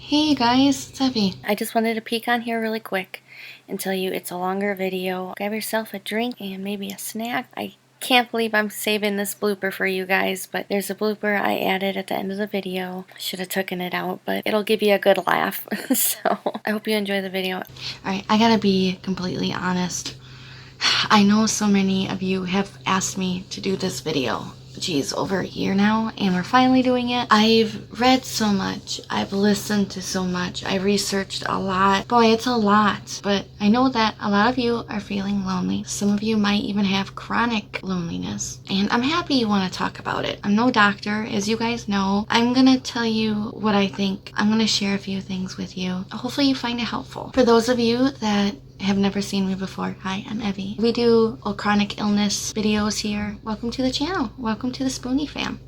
Hey guys, it's Evie. I just wanted to peek on here really quick and tell you it's a longer video. Grab yourself a drink and maybe a snack. I can't believe I'm saving this blooper for you guys, but there's a blooper I added at the end of the video. Should have taken it out, but it'll give you a good laugh. So I hope you enjoy the video. Alright, I gotta be completely honest. I know so many of you have asked me to do this video. Geez, over a year now, and we're finally doing it. I've read so much, I've listened to so much, I researched a lot. Boy, it's a lot, but I know that a lot of you are feeling lonely. Some of you might even have chronic loneliness, and I'm happy you want to talk about it. I'm no doctor, as you guys know. I'm gonna tell you what I think. I'm gonna share a few things with you. Hopefully you find it helpful. For those of you that have never seen me before, hi, I'm Evie. We do chronic illness videos here. Welcome to the channel. Welcome to the Spoonie fam.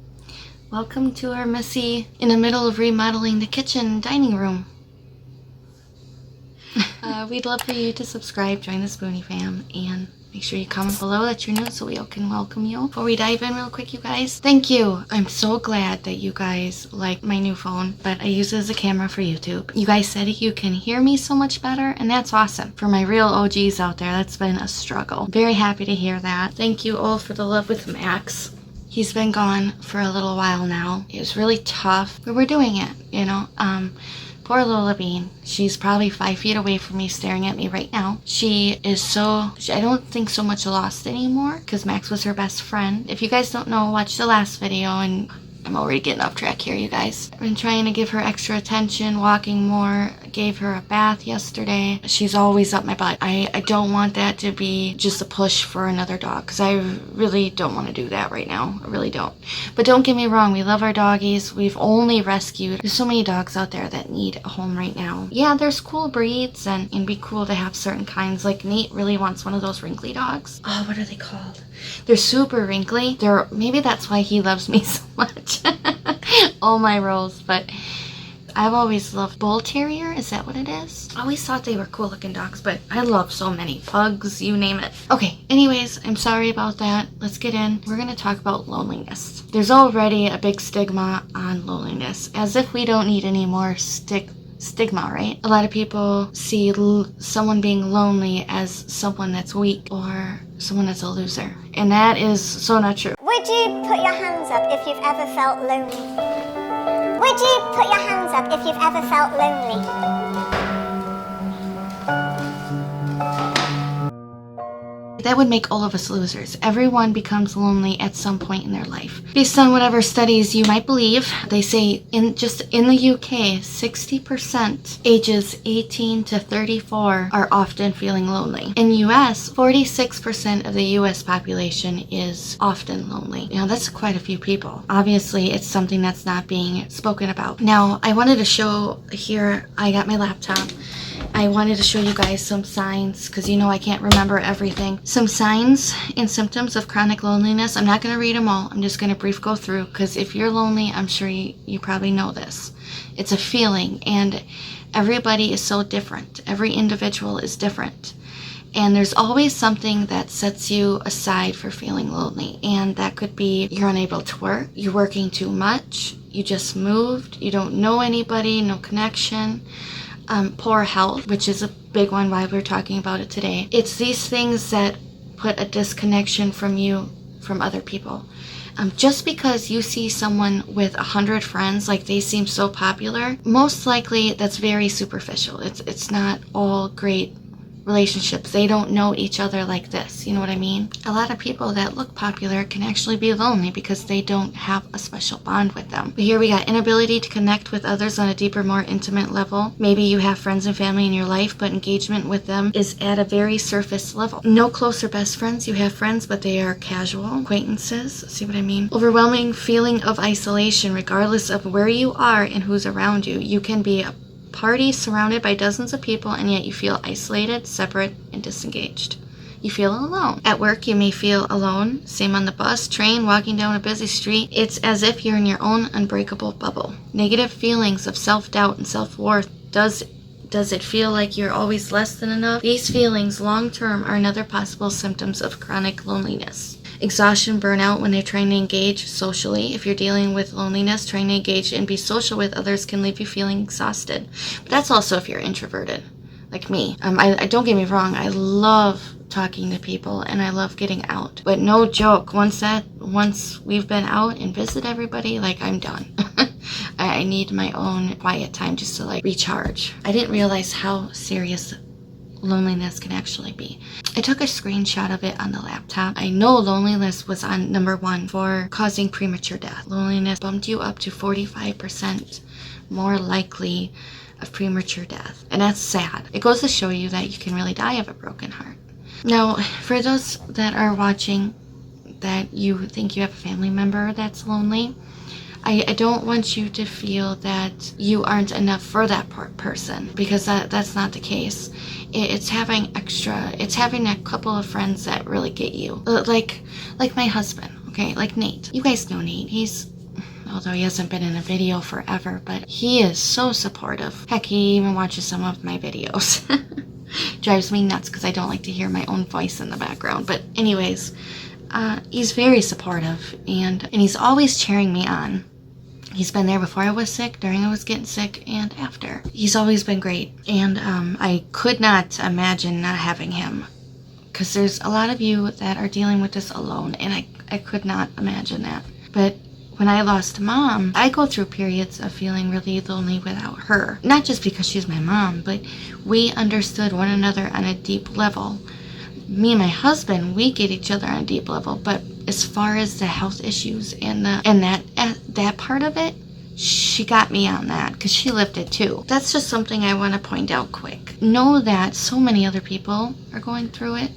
Welcome to our messy, in the middle of remodeling the kitchen and dining room. We'd love for you to subscribe, join the Spoonie fam, and make sure you comment below that you're new so we all can welcome you. Before we dive in real quick, you guys, thank you. I'm so glad that you guys like my new phone, but I use it as a camera for YouTube. You guys said you can hear me so much better, and that's awesome. For my real OGs out there, that's been a struggle. Very happy to hear that. Thank you all for the love with Max. He's been gone for a little while now. It was really tough, but we're doing it, you know. Poor Lola Bean. She's probably 5 feet away from me staring at me right now. She is I don't think so much lost anymore because Max was her best friend. If you guys don't know, watch the last video, and I'm already getting off track here, you guys. I've been trying to give her extra attention, walking more, gave her a bath yesterday. She's always up my butt. I don't want that to be just a push for another dog because I really don't want to do that right now. I really don't. But don't get me wrong, we love our doggies. We've only rescued. There's so many dogs out there that need a home right now. Yeah, there's cool breeds and it'd be cool to have certain kinds. Like Nate really wants one of those wrinkly dogs. Oh, what are they called? They're super wrinkly. Maybe that's why he loves me so much. All my roles, but I've always loved Bull Terrier. Is that what it is? I always thought they were cool looking dogs, but I love so many. Pugs, you name it. Okay, anyways, I'm sorry about that. Let's get in. We're gonna talk about loneliness. There's already a big stigma on loneliness, as if we don't need any more stigma, right? A lot of people see someone being lonely as someone that's weak or someone that's a loser, and that is so not true. Would you put your hands up if you've ever felt lonely? Would you put your hands up if you've ever felt lonely? That would make all of us losers. Everyone becomes lonely at some point in their life. Based on whatever studies you might believe, they say in the UK, 60% ages 18 to 34 are often feeling lonely. In US, 46% of the US population is often lonely. Now that's quite a few people. Obviously, it's something that's not being spoken about. Now, I wanted to show here, I got my laptop. I wanted to show you guys some signs, because you know I can't remember everything. Some signs and symptoms of chronic loneliness. I'm not going to read them all. I'm just going to brief go through, because if you're lonely, I'm sure you probably know this. It's a feeling, and everybody is so different. Every individual is different. And there's always something that sets you aside for feeling lonely. And that could be you're unable to work, you're working too much, you just moved, you don't know anybody, no connection. Poor health, which is a big one why we're talking about it today. It's these things that put a disconnection from you from other people. Just because you see someone with 100 friends, like they seem so popular, most likely that's very superficial. It's not all great relationships. They don't know each other like this. You know what I mean? A lot of people that look popular can actually be lonely because they don't have a special bond with them. But here we got inability to connect with others on a deeper, more intimate level. Maybe you have friends and family in your life, but engagement with them is at a very surface level. No close or best friends. You have friends, but they are casual acquaintances. See what I mean? Overwhelming feeling of isolation, regardless of where you are and who's around you. You can be a party surrounded by dozens of people, and yet you feel isolated, separate, and disengaged. You feel alone. At work, you may feel alone. Same on the bus, train, walking down a busy street. It's as if you're in your own unbreakable bubble. Negative feelings of self-doubt and self-worth. Does it feel like you're always less than enough? These feelings long-term are another possible symptoms of chronic loneliness. exhaustion, burnout when they're trying to engage socially. If you're dealing with loneliness, trying to engage and be social with others can leave you feeling exhausted. But that's also if you're introverted, like me. I don't get me wrong, I love talking to people and I love getting out. But no joke, once we've been out and visit everybody, like, I'm done. I need my own quiet time just to like recharge. I didn't realize how serious loneliness can actually be. I took a screenshot of it on the laptop. I know loneliness was on number 1 for causing premature death. Loneliness bumped you up to 45% more likely of premature death. And that's sad. It goes to show you that you can really die of a broken heart. Now, for those that are watching that you think you have a family member that's lonely, I don't want you to feel that you aren't enough for that person, because that's not the case. It's having a couple of friends that really get you. Like my husband, okay? Like Nate. You guys know Nate. Although he hasn't been in a video forever, but he is so supportive. Heck, he even watches some of my videos. Drives me nuts because I don't like to hear my own voice in the background. But anyways, he's very supportive, and he's always cheering me on. He's been there before I was sick, during I was getting sick, and after. He's always been great, and I could not imagine not having him, because there's a lot of you that are dealing with this alone, and I could not imagine that. But when I lost Mom, I go through periods of feeling really lonely without her. Not just because she's my mom, but we understood one another on a deep level. Me and my husband, we get each other on a deep level, but as far as the health issues and that part of it, she got me on that because she lived it too. That's just something I want to point out quick. Know that so many other people are going through it.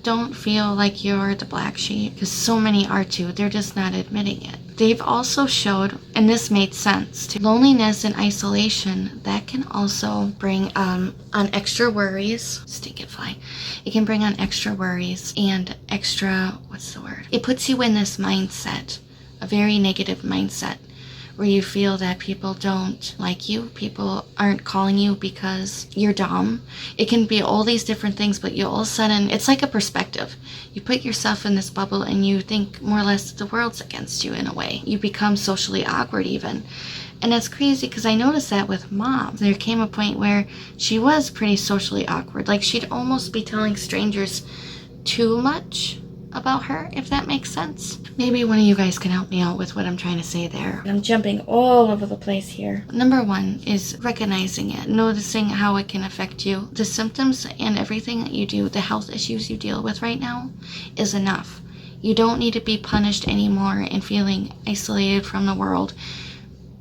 Don't feel like you're the black sheep, because so many are too. They're just not admitting it. They've also showed, and this made sense too, loneliness and isolation, that can also bring on extra worries. Stinking fly. It can bring on extra worries and extra, it puts you in this mindset, a very negative mindset, where you feel that people don't like you, people aren't calling you because you're dumb. It can be all these different things, but you all of a sudden, it's like a perspective. You put yourself in this bubble and you think more or less the world's against you in a way. You become socially awkward even. And that's crazy because I noticed that with Mom. There came a point where she was pretty socially awkward. Like, she'd almost be telling strangers too much about her, if that makes sense. Maybe one of you guys can help me out with what I'm trying to say there. I'm jumping all over the place here. Number 1 is recognizing it, noticing how it can affect you. The symptoms and everything that you do, the health issues you deal with right now, is enough. You don't need to be punished anymore and feeling isolated from the world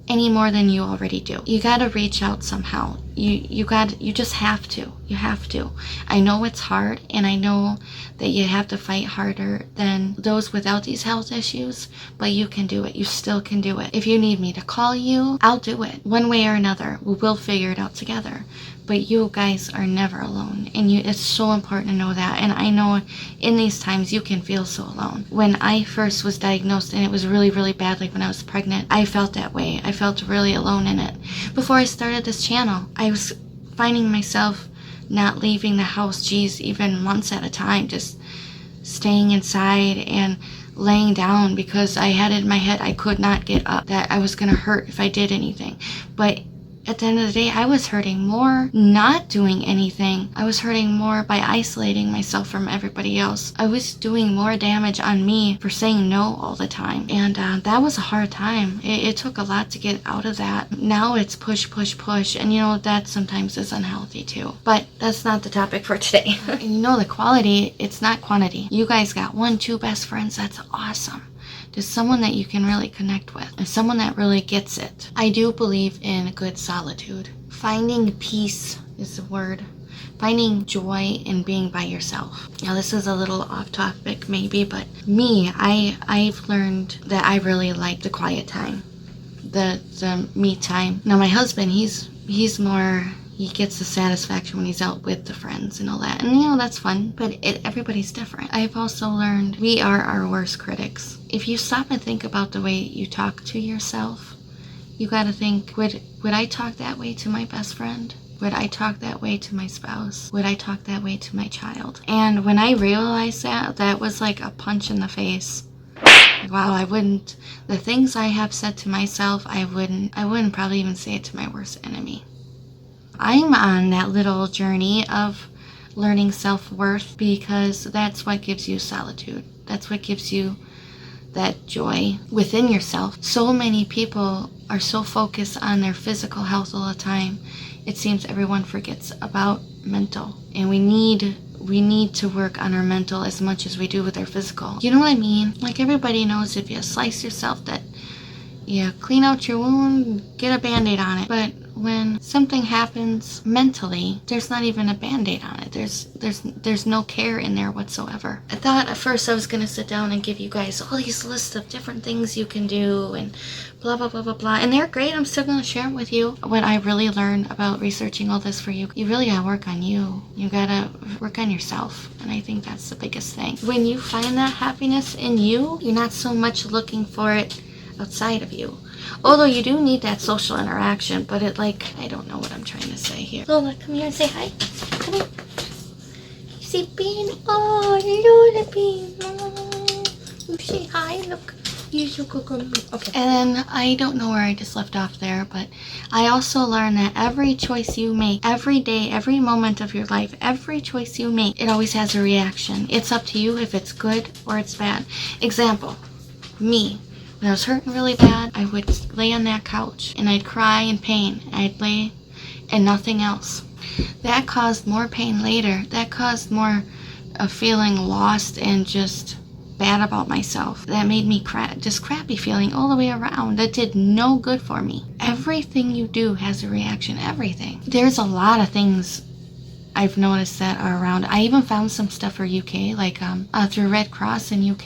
any more than you already do. You gotta reach out somehow. You just have to. You have to. I know it's hard, and I know that you have to fight harder than those without these health issues, but you can do it. You still can do it. If you need me to call you, I'll do it. One way or another, we'll figure it out together. But you guys are never alone, and it's so important to know that. And I know in these times you can feel so alone. When I first was diagnosed, and it was really, really bad, like when I was pregnant, I felt that way. I felt really alone in it. Before I started this channel, I was finding myself not leaving the house, even months at a time, just staying inside and laying down because I had it in my head I could not get up, that I was gonna hurt if I did anything. But at the end of the day, I was hurting more not doing anything. I was hurting more by isolating myself from everybody else. I was doing more damage on me for saying no all the time. And that was a hard time. It took a lot to get out of that. Now it's push, push, push. And that sometimes is unhealthy too. But that's not the topic for today. And the quality, it's not quantity. You guys got 1, 2 best friends. That's awesome. Just someone that you can really connect with, and someone that really gets it. I do believe in good solitude. Finding peace is the word. Finding joy in being by yourself. Now this is a little off topic maybe, but me, I've learned that I really like the quiet time, the me time. Now my husband, he's more, he gets the satisfaction when he's out with the friends and all that. And that's fun, but everybody's different. I've also learned we are our worst critics. If you stop and think about the way you talk to yourself, you gotta think, would I talk that way to my best friend? Would I talk that way to my spouse? Would I talk that way to my child? And when I realized that, that was like a punch in the face. Like, wow, I wouldn't, the things I have said to myself, I wouldn't probably even say it to my worst enemy. I'm on that little journey of learning self-worth because that's what gives you solitude. That's what gives you that joy within yourself. So many people are so focused on their physical health all the time. It seems everyone forgets about mental. And we need to work on our mental as much as we do with our physical. You know what I mean? Like, everybody knows if you slice yourself that you clean out your wound, get a band-aid on it. But when something happens mentally, there's not even a band-aid on it. There's no care in there whatsoever. I thought at first I was going to sit down and give you guys all these lists of different things you can do and blah, blah, blah, blah, blah. And they're great. I'm still going to share them with you. What I really learned about researching all this for you, you really got to work on you. You got to work on yourself. And I think that's the biggest thing. When you find that happiness in you, you're not so much looking for it outside of you. Although you do need that social interaction, but it, like, I don't know what I'm trying to say here. Lola, come here and say hi. Come here. You see Bean? Oh, Lola Bean. Oh, you say hi. Look. You should go. Okay. And then I don't know where I just left off there, but I also learned that every choice you make, every day, every moment of your life, every choice you make, it always has a reaction. It's up to you if it's good or it's bad. Example, me. When I was hurting really bad, I would lay on that couch and I'd cry in pain. I'd lay and nothing else. That caused more pain later. That caused more of feeling lost and just bad about myself. That made me just crappy feeling all the way around. That did no good for me. Everything you do has a reaction. Everything. There's a lot of things I've noticed that are around. I even found some stuff for UK, like through Red Cross in UK.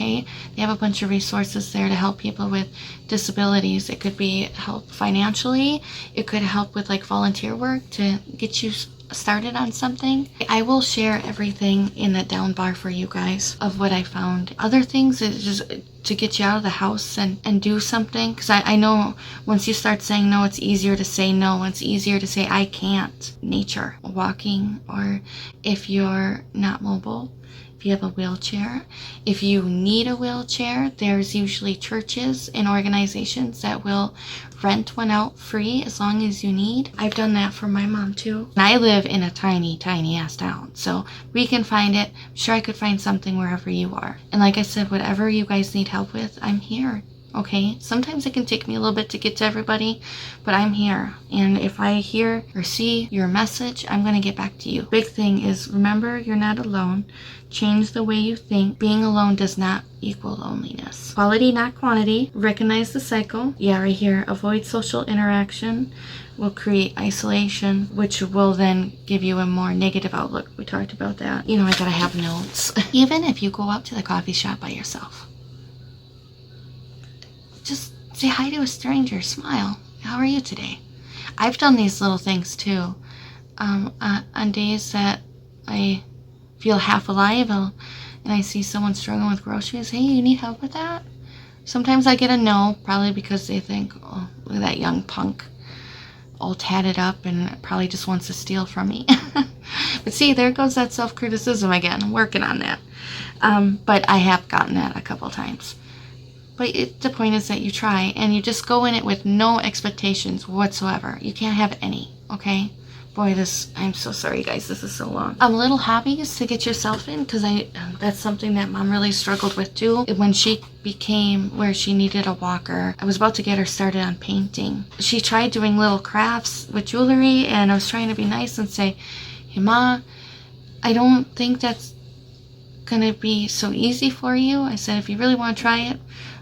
They have a bunch of resources there to help people with disabilities. It could be help financially. It could help with like volunteer work to get you started on something. I will share everything in the down bar for you guys of what I found. Other things is just to get you out of the house and do something, because I know once you start saying no, it's easier to say no. It's easier to say I can't. Nature, walking, or if you're not mobile, if you have a wheelchair. If you need a wheelchair, there's usually churches and organizations that will rent one out free as long as you need. I've done that for my mom too. And I live in a tiny, tiny ass town, so we can find it. I'm sure I could find something wherever you are. And like I said, whatever you guys need help with, I'm here. Okay, sometimes it can take me a little bit to get to everybody, but I'm here. And if I hear or see your message, I'm going to get back to you. Big thing is, remember, you're not alone. Change the way you think. Being alone does not equal loneliness. Quality, not quantity. Recognize the cycle. Yeah, right here. Avoid social interaction will create isolation, which will then give you a more negative outlook. We talked about that. You know, I gotta have notes. Even if you go out to the coffee shop by yourself, just say hi to a stranger, smile. How are you today? I've done these little things too. On days that I feel half alive and I see someone struggling with groceries, hey, you need help with that? Sometimes I get a no, probably because they think, oh, look at that young punk, all tatted up and probably just wants to steal from me. But see, there goes that self-criticism again. I'm working on that. But I have gotten that a couple times. But the point is that you try, and you just go in it with no expectations whatsoever. You can't have any, okay? Boy, I'm so sorry, guys. This is so long. Little hobbies to get yourself in, because that's something that Mom really struggled with, too. When she became where she needed a walker, I was about to get her started on painting. She tried doing little crafts with jewelry, and I was trying to be nice and say, hey, Ma, I don't think that's going to be so easy for you. I said, if you really want to try it,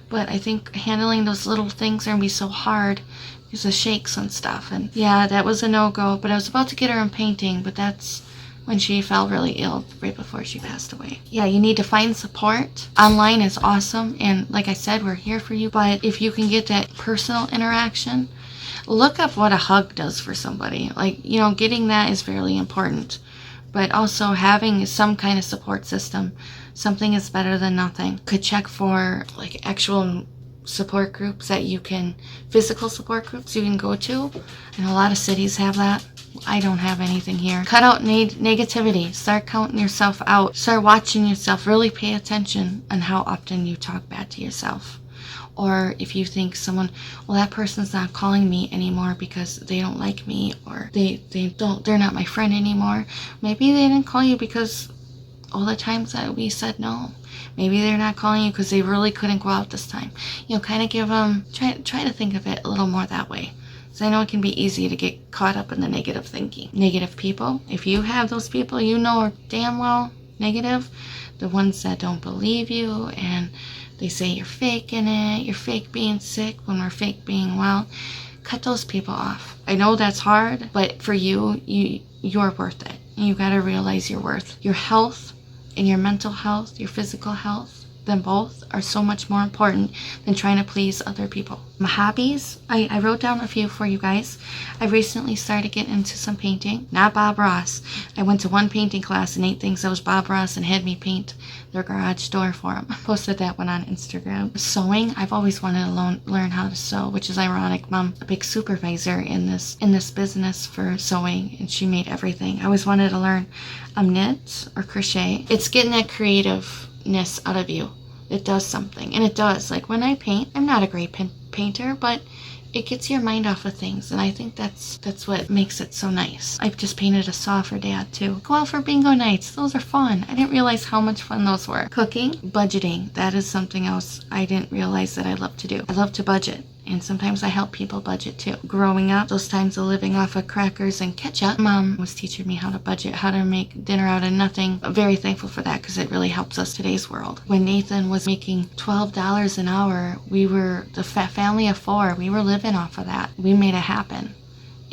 but I think handling those little things are going to be so hard because of shakes and stuff. And yeah, that was a no-go, but I was about to get her in painting, but that's when she fell really ill right before she passed away. Yeah, you need to find support. Online is awesome, and like I said, we're here for you, but if you can get that personal interaction, look up what a hug does for somebody. Like, you know, getting that is fairly important, but also having some kind of support system. Something is better than nothing. Could check for like actual support groups that you can, physical support groups you can go to. And a lot of cities have that. I don't have anything here. Cut out negativity. Start counting yourself out. Start watching yourself. Really pay attention on how often you talk bad to yourself. Or if you think someone, well, that person's not calling me anymore because they don't like me, or they're not my friend anymore. Maybe they didn't call you because all the times that we said no. Maybe they're not calling you because they really couldn't go out this time. You know, kind of give them, try to think of it a little more that way. So I know it can be easy to get caught up in the negative thinking. Negative people, if you have those people you know are damn well negative, the ones that don't believe you and they say you're faking it, you're fake being sick when we're fake being well, cut those people off. I know that's hard, but for you're worth it. And you gotta realize your worth. Your health and your mental health, your physical health, them both are so much more important than trying to please other people. My hobbies, I wrote down a few for you guys. I recently started getting into some painting. Not Bob Ross. I went to one painting class and ate things that was Bob Ross and had me paint their garage door for him. Posted that one on Instagram. Sewing, I've always wanted to learn how to sew, which is ironic. Mom, a big supervisor in this business for sewing, and she made everything. I always wanted to learn knit or crochet. It's getting that creativeness out of you. It does something, and it does. Like when I paint, I'm not a great painter, but it gets your mind off of things, and I think that's what makes it so nice. I've just painted a saw for Dad too. Go out for bingo nights. Those are fun. I didn't realize how much fun those were. Cooking, budgeting. That is something else I didn't realize that I love to do. I love to budget. And sometimes I help people budget too. Growing up, those times of living off of crackers and ketchup, Mom was teaching me how to budget, how to make dinner out of nothing. I'm very thankful for that because it really helps us today's world. When Nathan was making $12 an hour, we were the family of 4. We were living off of that. We made it happen.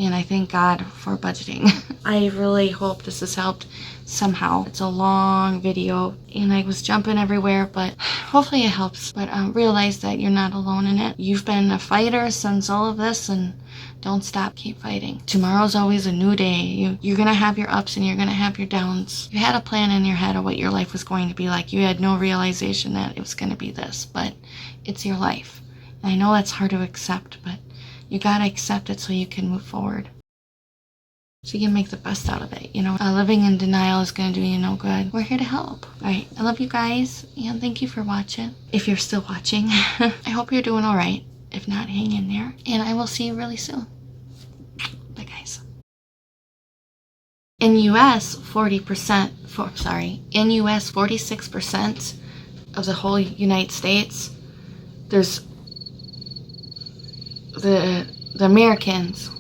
And I thank God for budgeting. I really hope this has helped somehow. It's a long video and I was jumping everywhere, but hopefully it helps. But realize that you're not alone in it. You've been a fighter since all of this, and don't stop. Keep fighting. Tomorrow's always a new day. You're going to have your ups and you're going to have your downs. You had a plan in your head of what your life was going to be like. You had no realization that it was going to be this, but it's your life. And I know that's hard to accept, but you gotta accept it so you can move forward. So you can make the best out of it. You know, living in denial is gonna do you no good. We're here to help. Alright, I love you guys, and thank you for watching. If you're still watching, I hope you're doing alright. If not, hang in there, and I will see you really soon. Bye guys. In US, 46% of the whole United States, there's the Americans